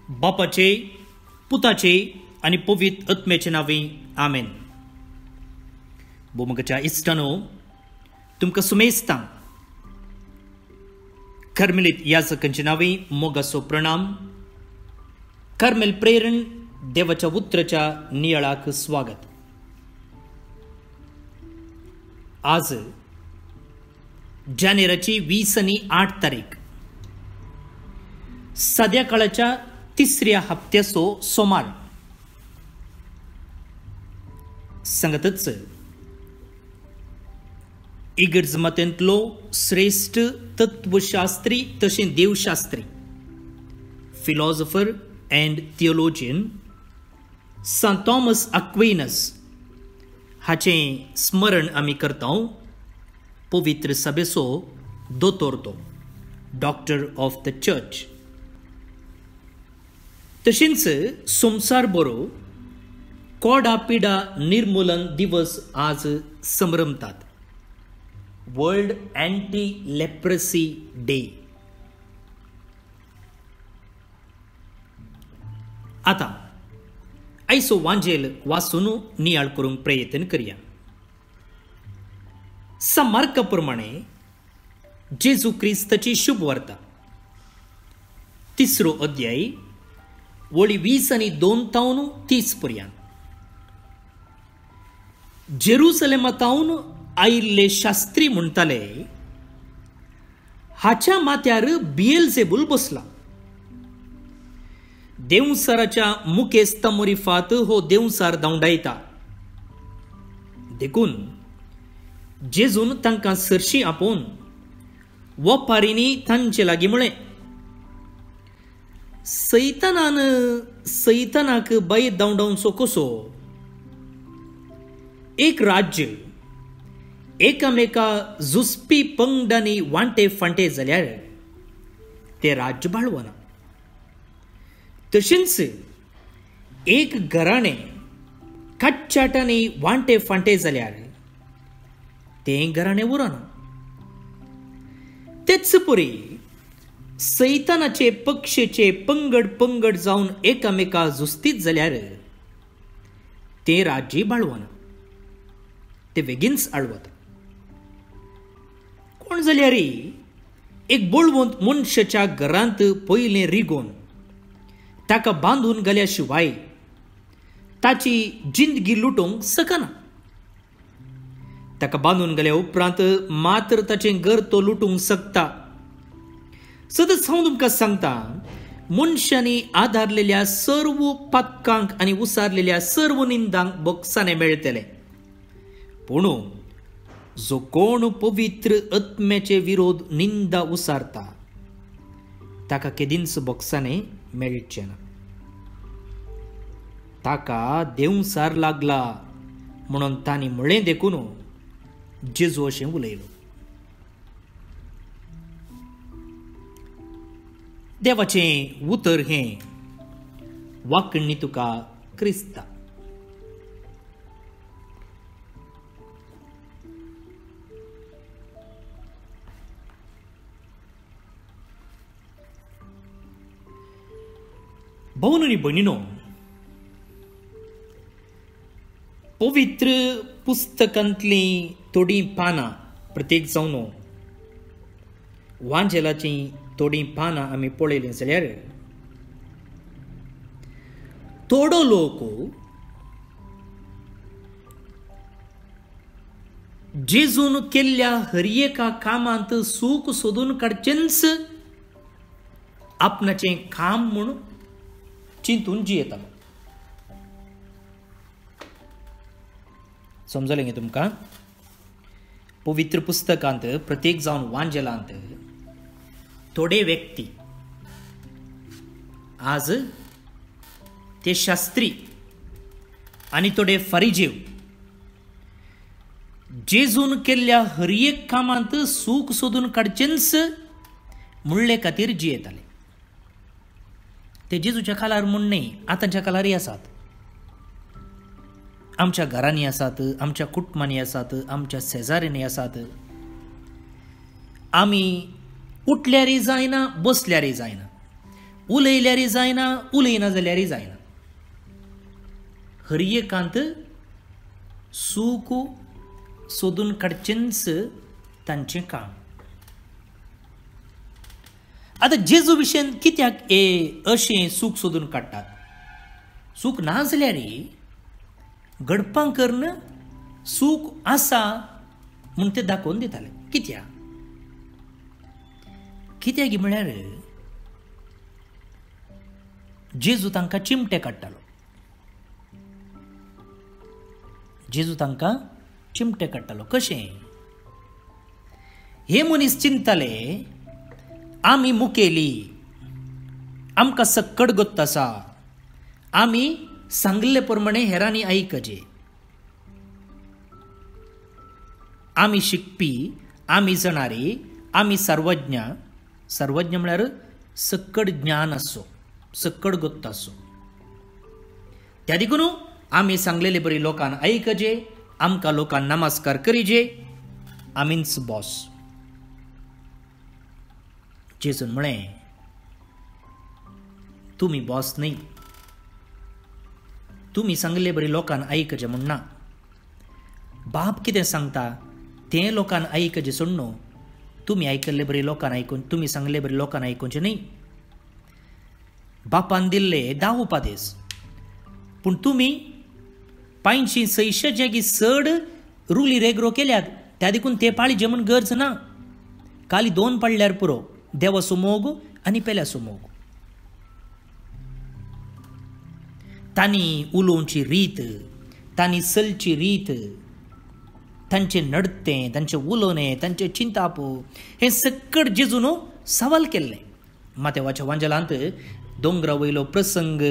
बापाचे, पुताचे आणि पवित्र आत्म्याचे नावे आमेन. बोमगच्या इश्टानो, तुमकां सुमेस्तां कर्मेलीत याजकांचे नावे मोगासो प्रणाम. कर्मेल प्रेरण देवाच्या उतराच्या नियाळाक स्वागत. आज जानेराची 28 तारीख, सध्या काळाच्या 3ऱ्या हप्त्याचो सोमार. सांगतच इगर्ज मतांतलो श्रेष्ठ तत्वशास्त्री तशें देवशास्त्री, फिलॉसॉफर अँड थियोलॉजियन सांत थॉमस अक्विनस हाचें स्मरण आमी करता. पवित्र सभेचो दोतोर तो, डॉक्टर ऑफ द चर्च. तशेंच संवसार बरो कोडा पिडा निर्मूलन दिवस आज संभ्रमतात. World anti leprosy day. आता आयचो वांजेल वाचून नियाळ करूंक प्रयत्न करया. मार्का प्रमाणे जेजू क्रिस्ताची शुभ वार्ता, 3रो अध्याय, वळी 20 आनी 2-30 पर्यंत. जेरुसलेमांतावन आयिल्ले शास्त्री म्हणटाले, हाच्या माथ्यार बिएल्झेबूल बसला. देवसाराच्या मुखेस्तमोरिफात हो देवसार धांवडायता. देखून जेजून तांकां सरशी आपोवन वपारींनी तांचे लागीं म्हळें, सैतानाक बैत धांवडावचो कसो? एक राज्य एकामेका झुजपी पंगडांनी वांटे फांटे जाल्यार ते राज्य बाळवना. तशेंच एक घराणें कच्चाटांनी वांटे फांटे जाल्यार तें घराणें उरना. तेच परी सैतानाचे पक्षेचे पंगड जावन एकामेका झुजतीत जाल्यार तें राज्य बाळवना, ते बेगीनच आळवता. कोण जाल्यार एक बोळवंत मनशाच्या घरांत पयलें रिगोवन ताका बांदून घाल्या शिवाय ताची जिंदगी लुटोवंक शकना. ताका बांदून घाल्या उपरांत मात्र ताचें घर तो लुटूंक शकता. सतत हांव तुमकां सांगता, मनशांनी आदारलेल्या सर्व पातकांक आनी उसारलेल्या सर्व निंदांक बोगसाणे मेळटले. पूण जो कोण पवित्र आत्म्याचे विरोध निंदा उसारता ताका केदींच बोगसाणे मेळचे ना. ताका देवसार लागला म्हणून तांणी म्हळें देखून जेजू अशें उलयलो. देवाचें उतर हें वाकण्णी तुका क्रिस्ता. भावन आनी भयणीनो, पवित्र पुस्तकांतलीं थोडीं पानां प्रत्येक जावन वांजेलाचीं थोडीं पानां आमी पळयलीं जाल्यार थोडो लोक जेजून केल्ल्या हर एका कामांत सूख सोदून काडचेंच आपणाचें काम म्हूण चिंतून जियेता. समजलें गे तुमकां? पवित्र पुस्तकांत प्रत्येक जावन वांजेलांत थोडे व्यक्ती, आज ते शास्त्री आनी थोडे फारिजेव जेजून केल्ल्या हर एक कामांत सूख सोदून काडचेंच म्हणले खातीर जियेताले. ते जेजूच्या काळार म्हूण न्ही, आतांच्या काळारय आसात. आमच्या घरांनी आसात, आमच्या कुटुंबांनी आसात, आमच्या शेजाऱ्यांनी आसात. आमी उठल्यारय जायना, बसल्यारय जायना, उलयल्यारय जायना उलयना जाल्यारय जायना. हर एकांत सूख सोदून काडचेंच तांचें काम. आतां जेजू विशयन कित्याक अशें सूख सोदून काडटात? सूख ना जाल्यारय घडपां करन सूख आसा म्हूण ते दाखोवन दिताले. कित्याक म्हळ्यार जेजू तांकां चिमटे काडटालो. जेजू तांकां चिमटे काडटालो. कशें? हे मनीस चिंतताले आमी मुखेली, आमकां सक्कड गत आसा, आमी सांगले प्रमाणे हेरांनी आयकचे, आमी शिकपी, आमी जाणारी, आमी सर्वज्ञ. सर्वज्ञ म्हळ्यार सक्कड ज्ञान आसो, सक्कड गत आसो. त्या देखून आमी सांगलेले बरी लोकांन आयकचे, आमकां लोकांन नमस्कार करीचे, आमीच बॉस. जेजून म्हळें तुमी बॉस न्ही, तुमी सांगले बरी लोकांन आयकचे म्हूण ना. बाप कितें सांगता तें लोकांन आयकचें सोड न्हू. तुमी आयकल्ले बरी लोकांन आयकून तुमी सांगले बरी लोकांन आयकूचें न्ही. बापान दिल्ले 10 उपादेश, पूण तुमी 500-600 जागी चड रुली रेगरो केल्यात. त्या देखून ते पाळीचे म्हूण गरज ना. खाली 2 पाळल्यार पुरो, देवाचो मोग आनी पेल्याचो मोग. तांणी उलोवची रीत, तांणी चलची रीत, तांचें नडतें, तांचें उलोवणें, तांचें चिंतापो हें सक्कड जेजून सवाल केल्लें. मातेवाच्या वांजलांत दोंगरा वयलो प्रसंग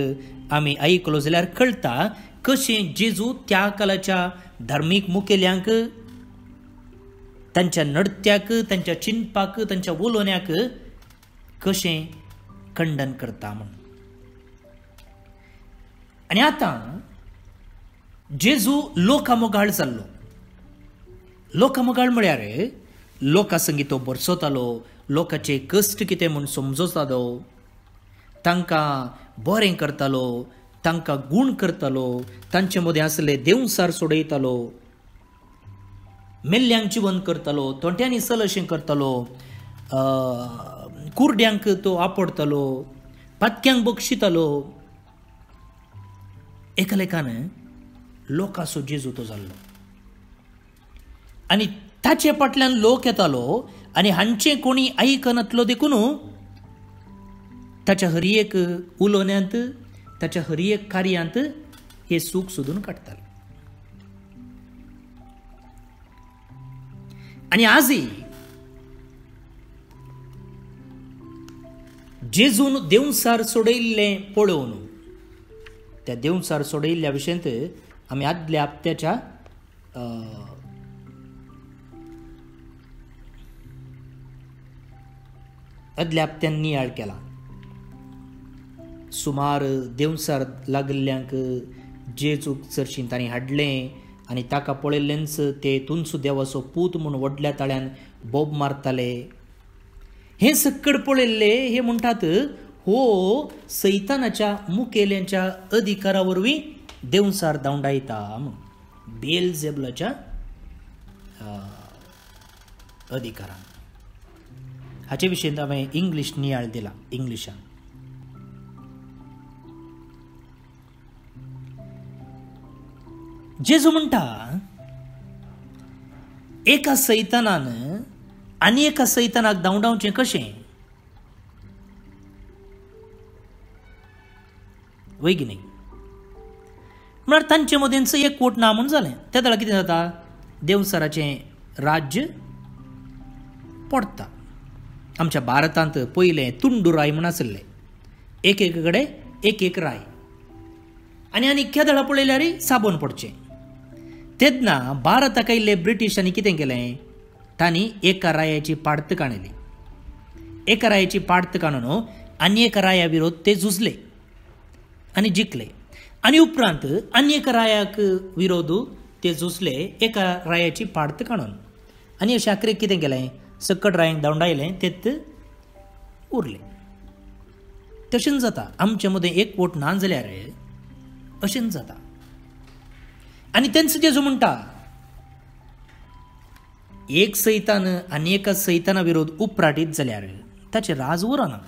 आमी आयकलो जाल्यार कळटा कशें जेजू त्या काळाच्या धार्मीक मुखेल्यांक, तांच्या नडत्याक, तांच्या चिंतपाक, तांच्या उलोवण्याक कशें खंडन करता म्हूण. आनी आतां जेजू लोकामोगाळ जाल्लो. लोकामोगाळ म्हळ्यार लोकां संगी तो बरसतालो, लोकांचे कश्ट कितें म्हूण समजतालो, तांकां बरें करतालो, तांकां गूण करतालो, तांचे मदें आसले देंवसार सोडयतालो, मेल्ल्यांक जिवन करतालो, तोंट्यांनी सल अशें करतालो, कुर्ड्यांक तो आपडतालो, पातक्यांक बक्षितालो. एका लेखान लोकांचो जेजू तो जाल्लो. आनी ताचे फाटल्यान लोक येतालो आनी हांचें कोणी आयकनातलो देखून ताच्या हर एक उलोवण्यांत, ताच्या हर एक कार्यांत हे सूख सोदून काडताले. आनी आजय जेजून देंवसार सोडयल्लें पळोवन, त्या देंवसार सोडयल्ल्या विशयंत आमी आदल्या हप्त्याच्या आदल्या हप्त्यान नियाळ केला. सुमार देंवसार लागल्ल्यांक जेजूक चर्चीन तांणी हाडलें आनी ताका पळयल्लेंच ते तुनसो देवाचो पूत म्हूण व्हडल्या ताळ्यान बोब मारताले. हे सक्कड पळयल्ले हे म्हणटात हो सैतानाच्या मुखेल्यांच्या अधिकारा वरवीं देंवसार धांवडायता म्हूण, बेलझेबुलाच्या अधिकारान. हाचे विशयी हांवें इंग्लीश नियाळ दिला इंग्लिशान. जेजू म्हणटा एका सैतानान आनी एका सैतानाक धांवडावचें कशें? वैगिनी म्हळ्यार तांचे मदेंच एकवट ना म्हूण जालें. त्या वेळार कितें जाता? देंवसाराचें राज्य पडटा. आमच्या भारतांत पयलें तुंडू राय म्हूण आसलें, एक कडेन एक राय. आनी आनी केदळा पळयल्यार साबण पडचें. तेन्ना भारताक आयिल्ले ब्रिटिशांनी कितें केलें? तांणी एका रायाची पाडत काणली. एका रायाची पाडत काणून आनी एका राया विरोध ते झुजले आनी जिखले. आनी उपरांत आनी एका रायाक विरोध ते झुजले एका रायाची पाडत काणून. आनी अशें आखरेक कितें केलें? सक्कड रायांक धांवडायलें, तेत उरलें. तशेंच जाता. आमचे मदें एकवट ना जाल्यार अशेंच जाता. आनी तेंच जेजू म्हणटा, एक सैतान आनी एका सैताना विरोध उपराटीत जाल्यार ताचें राज उरना.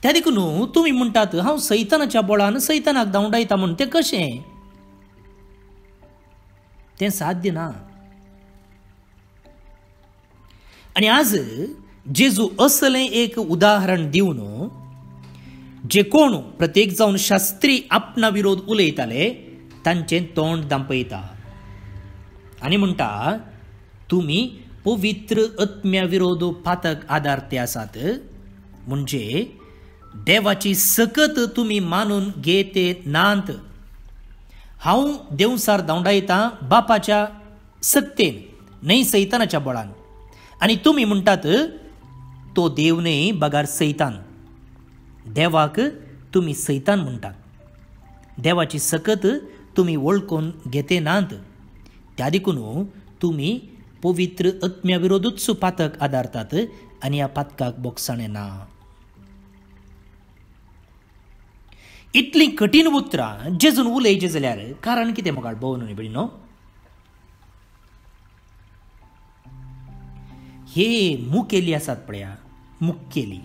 त्या देखून तुमी म्हणटात हांव सैतानाच्या बळान सैतानाक धांवडायता म्हूण. तें कशें? तें साध्य ना. आनी आज जेजू असलें एक उदाहरण दिवन जे कोण प्रत्येक जावन शास्त्री आपणा विरोध उलयताले तांचें तोंड दांपयता आनी म्हणटा, तुमी पवित्र आत्म्या विरोध पातक आदारते आसात, म्हणजे देवाची सकत तुमी मानून घेते नांत. हांव देवसार धांवडायता बापाच्या सक्तेन, न्हय सैतानाच्या बळान. आनी तुमी म्हणटात तो देव न्हय बगार सैतान. देवाक तुमी सैतान म्हणटात. देवाची सकत तुमी वळखून घेते नांत. त्या देखून तुमी पवित्र आत्म्या विरोधूच पातक आदारतात आनी ह्या पातकाक बोगसाणें ना. इतलीं कठीण उतरां जेजून उलयचें जाल्यार कारण कितें मोगाळ भोव न्हय भयणीनो? हे मुखेली आसात पळया, मुखेली,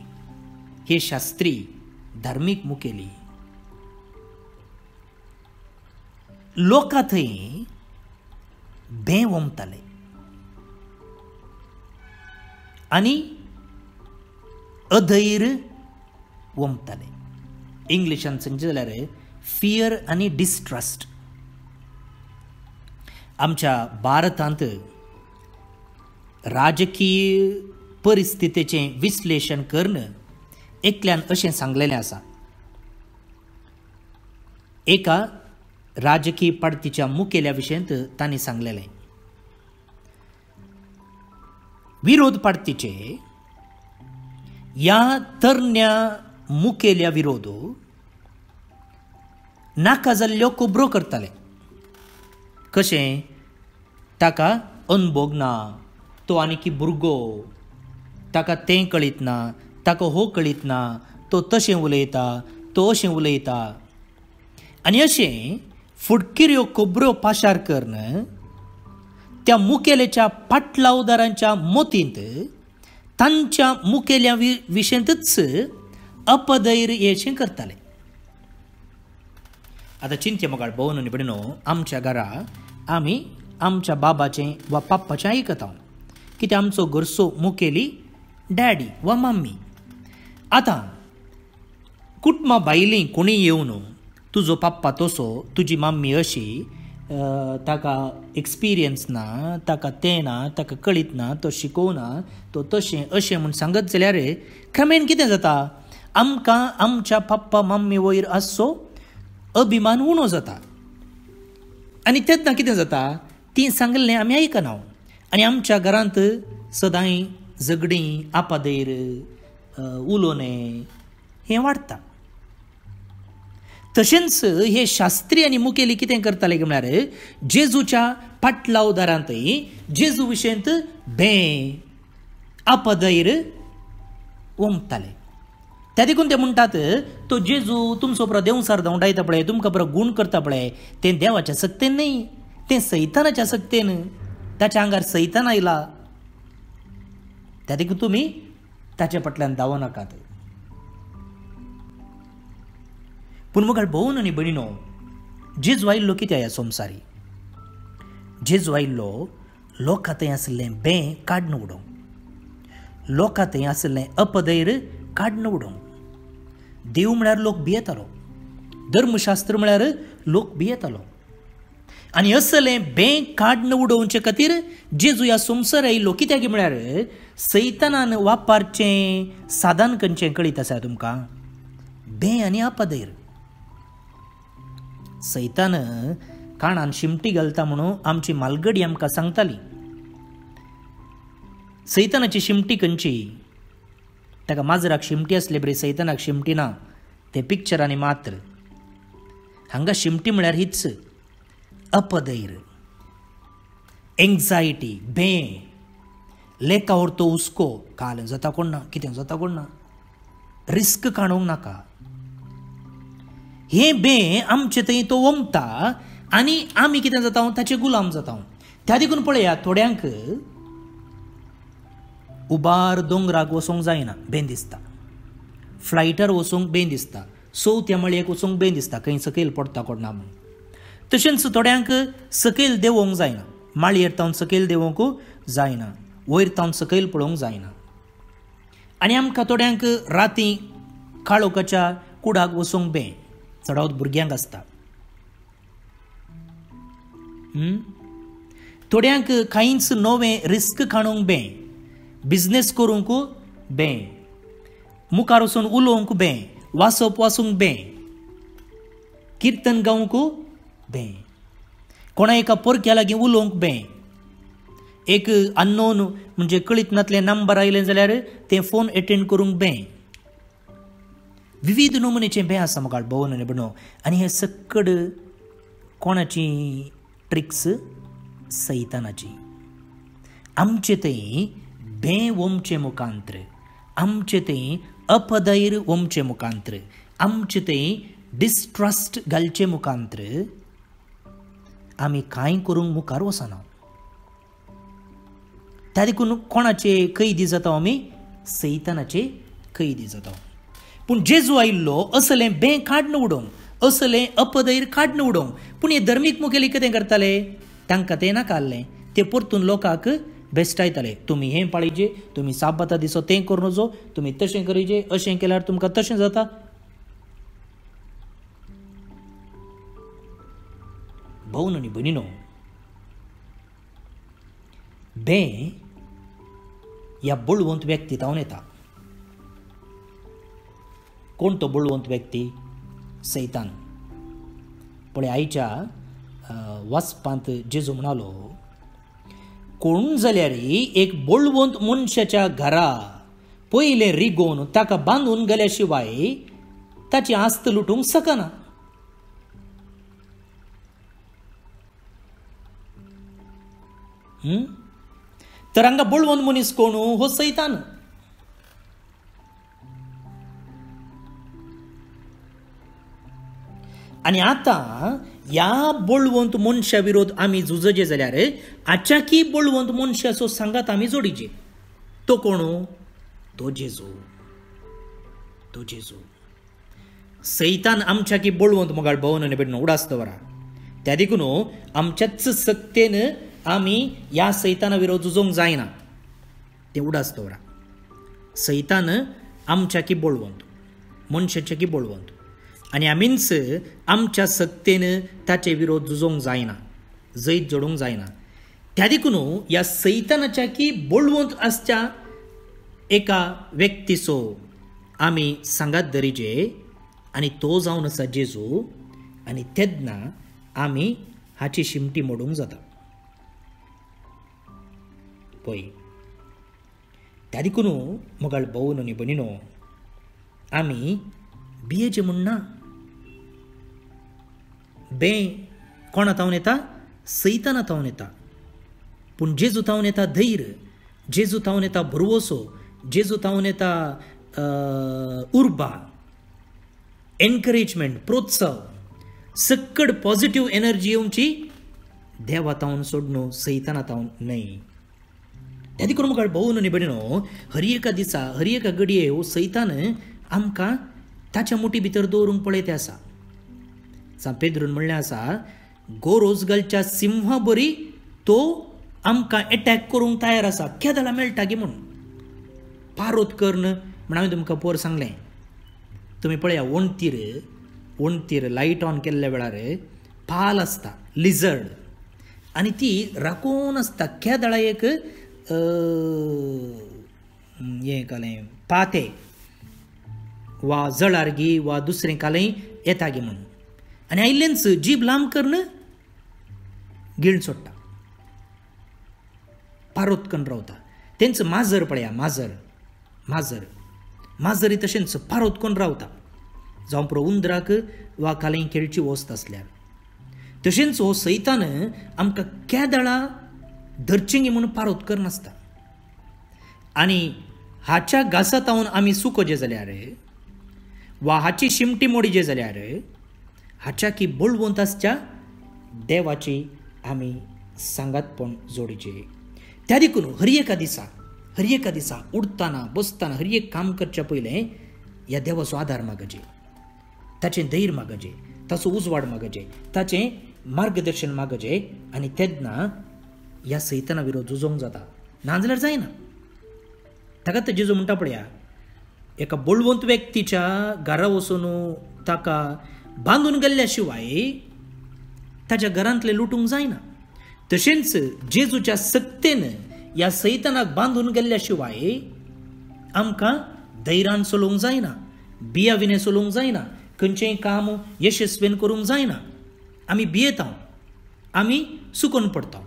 हे शास्त्री धार्मीक मुखेली, लोकां थंय भें वोमताले आनी अधैर्य वोमताले. इंग्लिशान सांगचे जाल्यार फियर आनी डिस्ट्रस्ट. आमच्या भारतांत राजकीय परिस्थितीचें विश्लेशण करून एकल्यान अशें सांगलेलें आसा. एका राजकीय पार्टीच्या मुखेल्या विशयंत तांणी सांगलेलें, विरोध पार्टीचे ह्या तरण्या मुखेल्या विरोध नाका जाल्ल्यो खबरो करताले. कशें? ताका अनभव ना, तो आनीकी भुरगो, ताका तें कळीत ना, ताका हो कळीत ना, तो तशें उलयता, तो अशें उलयता. आनी अशें फुडकिऱ्यो खबरो पाशार करून त्या मुखेल्याच्या पाटलावदारांच्या मोतींत तांच्या मुखेल्या विशयंतच अपधैर्य हेचें करताले. आतां चिंत्य मोगाळ भोव न्हय भयणीनो, आमच्या घरा आमी आमच्या बाबाचें वा पाप्पाचें आयकता, कित्याक आमचो घरचो मुखेली डॅडी वा मम्मी. आतां कुटुंबां भायलीं कोणीय येवन तुजो पाप्पा तसो, तुजी मम्मी अशी, ताका एक्सपिरियन्स ना, ताका तें ना, ताका कळीत ना, तो शिकोवना, तो तशें अशें म्हूण सांगत जाल्यार क्रमेन कितें जाता? आमकां आमच्या पप्पा मम्मी वयर आसचो अभिमान उणो जाता. आनी तेन्ना कितें जाता? ती सांगलें आमी आयकना आनी आमच्या घरांत सदांय झगडीं, आपादेर, उलोवणें हें वाडटा. तशेंच हे शास्त्री आनी मुखेली कितें करताले म्हळ्यार जेजूच्या पाटलावदारांतय जेजू विशयंत भें, अपधैर्य वोमताले. त्या देखून ते म्हणटात, तो जेजू तुमचो बरो देवसार धांवडायता पळय, तुमकां बरो गूण करता पळय, तें देवाच्या सक्तेन न्हय, तें सैतानाच्या सक्तेन. ताच्या आंगार सैतान आयला. त्या देखून तुमी ताच्या फाटल्यान धांवनाकात. पूण मुखार भोव न्हय भयणीनो, जेजू आयिल्लो कित्या ह्या संवसारी? जेजू आयिल्लो लोकां थंय आसलें भें काडून उडोवंक, लोकां थंय आसलें अपधैर्य काडून उडोवंक. देव म्हळ्यार लोक भियेतालो, धर्मशास्त्र म्हळ्यार लोक भियेतालो. आनी असलें भें काडून उडोवचे खातीर जेजू ह्या संवसार आयिल्लो. कित्याक म्हळ्यार सैतानान वापरचें साधन खंयचें कळीत आसा तुमकां? भें आनी अपधैर्य. सैतान कानान शिमटी घालता म्हणून आमची मालगडी आमकां सांगताली. सैतानाची शिमटी खंयची? ताका माजराक शिमटी आसले बरी, सैतानाक शिमटी ना. ते पिक्चरांनी मात्र. हांगा शिमटी म्हळ्यार हीच अपधैर्य, एंग्जायटी, भें, लेका व्हरतो हुस्को, काल जाता कोण ना, कितें जाता कोण ना, रिस्क काडूंक नाका. हे बे आमचे थंय तो वमता आनी आमी कितें जाता ताचे गुलाम जाता. त्या देखून पळया, थोड्यांक उबार दोंगराक वचोंक जायना, बेन दिसता. फ्लायटार वचोंक बेन दिसता. चवथ्या मळयेक वचोंक बेन दिसता, खंय सकयल पडटा कोणा म्हूण. तशेंच थोड्यांक सकयल देंवोंक जायना, माळयेर तावन सकयल देंवोंक जायना, वयर तावन सकयल पळोवंक जायना. आनी आमकां थोड्यांक राती काळोखाच्या कुडाक वचोंक बें, चडावत भुरग्यांक आसता. थोड्यांक कांयच नवें रिस्क काडूंक बें, बिझनेस करूंक बें, मुखार वचून उलोवंक बें, वाचूंक बें, किर्तन गावंक बें, कोणा एका परक्या लागीं उलोवंक बें. एक अननोन म्हणजे कळीत नातलें नंबर आयलें जाल्यार तें फोन एटेंड करूंक बें. विविध नमुनेचें बें आसा मुखार भोंवन आनी भणो. आनी हें सक्कड कोणाची ट्रिक्स? सैतानाची. आमचे थंय बें वमचे मुखांत्र, आमचे थंय अपधैर्य वमचे मुखांत्र, आमचे थंय डिस्ट्रस्ट घालचे मुखांत्र आमी कांय करूंक मुखार वचना. त्या देखून कोणाचे कैदी जाता आमी? सैतानाचे कैदी जाता. पूण जेजू आयिल्लो असलें बें काडून उडोवंक, असलें अपधैर्य काडून उडोवंक. पूण हे धर्मीक मुखेली कितें करताले? तांकां तें नाका आसलें. ते परतून लोकांक बेश्टायताले. तुमी हें पाळिजे, तुमी साबाता दिसो तें करूं नजो, तुमी तशें करिजे, अशें केल्यार तुमकां तशें जाता. भाऊन आनी भयणीनो, बें ह्या बळवंत व्यक्ती तावन येता. कोण तो बळवंत व्यक्ती? सैतान. पळय, आयच्या वाचपांत जेजू म्हणालो, कोण जाल्यार एक बळवंत मनशाच्या घरा पयले रिगोवन ताका बांदून गेल्या शिवाय ताची आस्त लुटूंक शकना. तर हांगा बळवंत मनीस कोण? हो सैतान. आनी आतां ह्या बळवंत मनशा विरोध आमी झुजजे जाल्यार आचाकी बळवंत मनशाचो सांगात आमी जोडिजे. तो कोण? तो जेजू. तो जेजू. सैतान आमच्याकी बळवंत मोगाळ भोंवन आनी बेडून उडास दवरा. त्या देखून आमच्याच सत्तेन आमी ह्या सैताना विरोध झुजोंक जायना, तें उडास दवरा. सैतान आमच्याकी बळवंत, मनशाच्या की बळवंत, आनी आमीच आमच्या सत्तेन ताचे विरोध झुजोंक जायना, जैत जोडूंक जायना. त्या देखून ह्या सैतानाच्या की बळवंत आसच्या एका व्यक्तीचो आमी सांगात धरिजे, आनी तो जावन आसा जेजू. आनी तेन्ना आमी हाची शिमटी मोडूंक जाता. पळय, त्या देखून मोगाळ भोवन आनी भयणीनो, आमी भियेचे म्हूण ना. बें कोणा तावन येता? सैताना तावन येता. पूण जेजू तावन येता धैर्य, जेजू तावन येता भरवोसो, जेजू तावन येता उर्बा, एनकरेजमेंट, प्रोत्साह, सक्कड पॉझिटिव्ह एनर्जी येवची देवा तावन सोडून सैताना तावन न्हय. त्या देखून मुखार भोवन आनी भयणीनो, हर एका दिसा, हर एका घडये हो सैतान आमकां ताच्या मुठी भितर दवरूंक पळयते आसा. सा पेद्रून म्हणलें आसा, गोरोजगालच्या सिंहा बरी तो आमकां एटॅक करूंक तयार आसा, केदाला मेळटा गे म्हूण. पारोत कर्ण म्हण हांवें तुमकां पोर सांगलें. तुमी पळया, वणतीर लायट ऑन केल्ल्या वेळार पाल आसता, लिझर्ड, आनी ती राखून आसता. केदाळा एक हें कालें पाते वा जळारगी वा दुसरें कालें येता गे म्हणून. आनी आयिल्लेंच जीब लांब करून गिळून सोडटा, पारोत करून रावता. तेंच माजर पळया, माजर तशेंच पारोत करून रावता, जावं पुरो उंदराक वा कालें खेळची वस्त आसल्यार. तशेंच हो सैतान आमकां केदाळा धरचें गे म्हणून पारोत करून आसता. आनी हाच्या घासा तावन आमी सुकोजे जाल्यार वा हाची शिमटी मोडीजे जाल्यार हाच्या की बोलवंत आसच्या देवाची आमी सांगातपण जोडीचे. त्या देखून हर एका दिसा उडताना बसताना हर एक काम करच्या पयलें ह्या देवाचो आदार मागचे, ताचें धैर्य मागचे, ताचो उजवाड मागचे, ताचें मार्गदर्शन मागचे. आनी तेन्ना ह्या सैताना विरोध झुजोंक जाता, नाजाल्यार जायना. ताका तर जेजू म्हणटा पळया, एका बोलवंत व्यक्तीच्या घरा वचून ताका बांदून गेल्ल्या शिवाय ताच्या घरांतले लुटूंक जायना. तशेंच जेजूच्या सक्तेन ह्या सैतानाक बांदून गेल्ल्या शिवाय आमकां धैर्यान चलोवंक जायना, बियाविने चलोवंक जायना, खंयचेंय काम यशस्वीन करूंक जायना. आमी भियेता, आमी सुकून पडटा,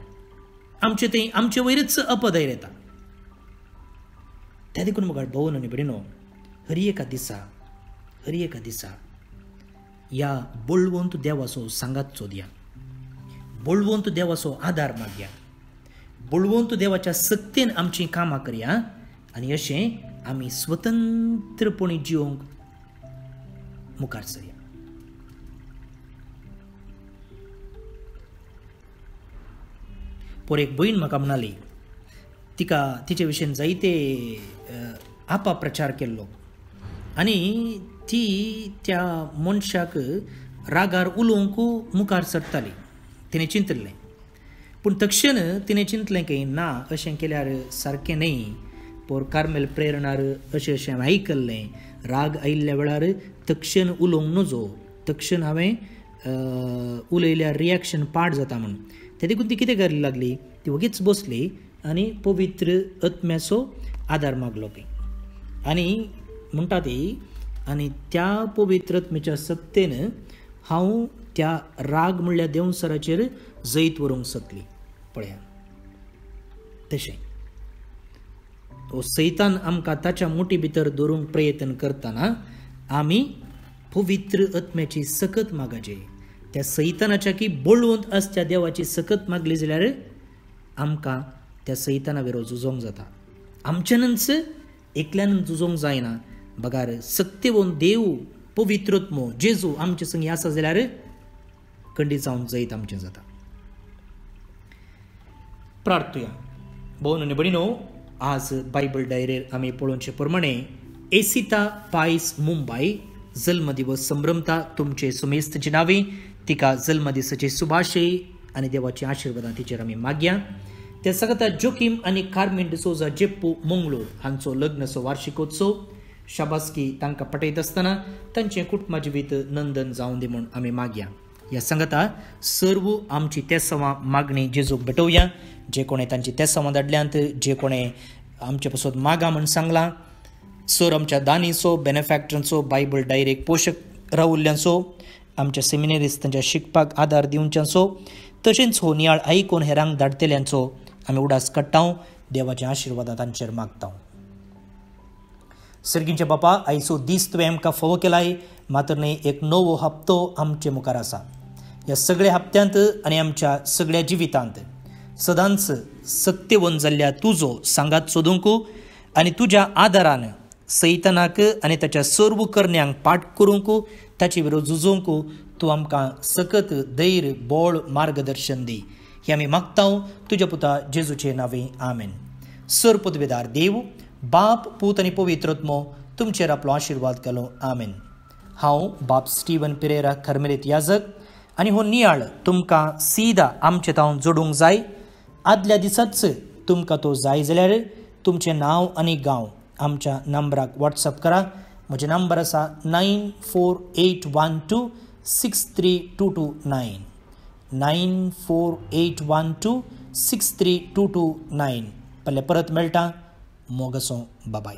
आमचे वयरच अपधैर्य येता. त्या देखून मुखार भोवन आनी भयणीनो, हर एका दिसा ह्या बोलवंत देवाचो सांगात सोदया, बोलवंत देवाचो आदार मागया, बोलवंत देवाच्या सक्तेन आमची कामां करया. आनी अशें आमी स्वतंत्रपणी जिवंक मुखार सरया. पर एक भयण म्हाका म्हणली, तिका तिचे विशयीन जायते आपा प्रचार केल्लो आनी ती त्या मनशाक रागार उलोवंक मुखार सरताली. तिणें चिंतलें, पूण तक्षण तिणें चिंतलें की ना, अशें केल्यार सारकें न्ही. पर कार्मेल प्रेरणार अशें हांवें आयकल्लें, राग आयिल्ल्या वेळार तक्षण उलोवंक नजो, तक्षण हांवें उलयल्यार रिएक्शन पाड जाता म्हणून. ते देखून ती कितें करली लागली, ती वगीच बसली आनी पवित्र आत्म्याचो आदार मागलो की. आनी म्हणटा ती, आनी त्या पवित्र आत्म्याच्या सक्तेन हांव त्या राग म्हणल्या देंवसराचेर जैत व्हरूंक शकली. पळया, तशें तो सैतान आमकां ताच्या मुठी भितर दवरूंक प्रयत्न करतना आमी पवित्र आत्म्याची सकत मागचे. त्या सैतानाच्या की बोलवंत आसच्या देवाची सकत मागली जाल्यार आमकां त्या सैताना विरोध झुजोंक जाता. आमच्यानच एकल्यान झुजोंक जायना. बगार सत्यवंत देव पवित्रत्मो जेजू आमचे संगी आसा जाल्यार खंडीत जावन जैत आमचें जाता. प्रार्थुया. भोवन आनी भयणीनो, आज बायबल डायरीर आमी पळोवचे प्रमाणे एसिता पायस मुंबय जल्मदिवस संभ्रमता. तुमचे सुमेस्तची नावे, तिका जल्मदिसाची सुभाशय आनी देवाची आशिर्वादां तिचेर आमी मागया. ते सांगता जोकीम आनी कार्मेन डिसोजा जेप्पू मंगळूर हांचो लग्नाचो वार्षिकोत्सव शाबासकी तांकां पटयत आसतना तांचें कुटुंबा जिवीत नंदन जावं दी म्हूण आमी मागया. ह्या सांगता सर्व आमची तेसांवां मागणी जेजूक भेटोवया. जे कोणें तांची तेसांवां धाडल्यांत, जे कोणें आमचे पासून मागा म्हूण सांगलां, सर आमच्या दानीचो, बेनिफॅक्टरांचो, बायबल डायरेक पोशक रावुल्ल्यांचो, आमच्या सेमिनरिस्तांच्या शिकपाक आदार दिवच्यांचो, तशेंच हो नियाळ आयकून हेरांक धाडटल्यांचो आमी उडास काडटां. देवाचें आशिर्वादां तांचेर मागतां. सर्गींचे बापा, आयचो दीस तुवें आमकां फावो केलाय, मात्र न्ही एक नवो हप्तो आमचे मुखार आसा. ह्या सगळ्या हप्त्यांत आनी आमच्या सगळ्या जिवितांत सदांच सत्यवंत जाल्ल्या तुजो सांगात सोदूंक आनी तुज्या आदारान सैतानाक आनी ताच्या सर्व करण्यांक पाठ करूंक, ताचे विरोध झुजोवंक तूं आमकां सकत धैर्य, बोळ, मार्गदर्शन दी. हे आमी मागतां तुज्या पुता जेजूचे नांवे. आमेन. सर पदवेदार देव, बाप, पूत आनी पवित्रत्मो तुमचेर आपलो आशिर्वाद केलो. आमेन. हांव बाप स्टीवन पिरेरा खर्मेलीत याजक आनी हो नियाळ तुमकां सीदा आमचे तावन जोडूंक जाय. आदल्या दिसाच तुमकां तो जाय जाल्यार तुमचें नांव आनी गांव आमच्या नंबराक वॉट्सअप करा. म्हजे नंबर आसा 9481263229 9481263229. परत मेळटा. मोग आसूं. बाबाय.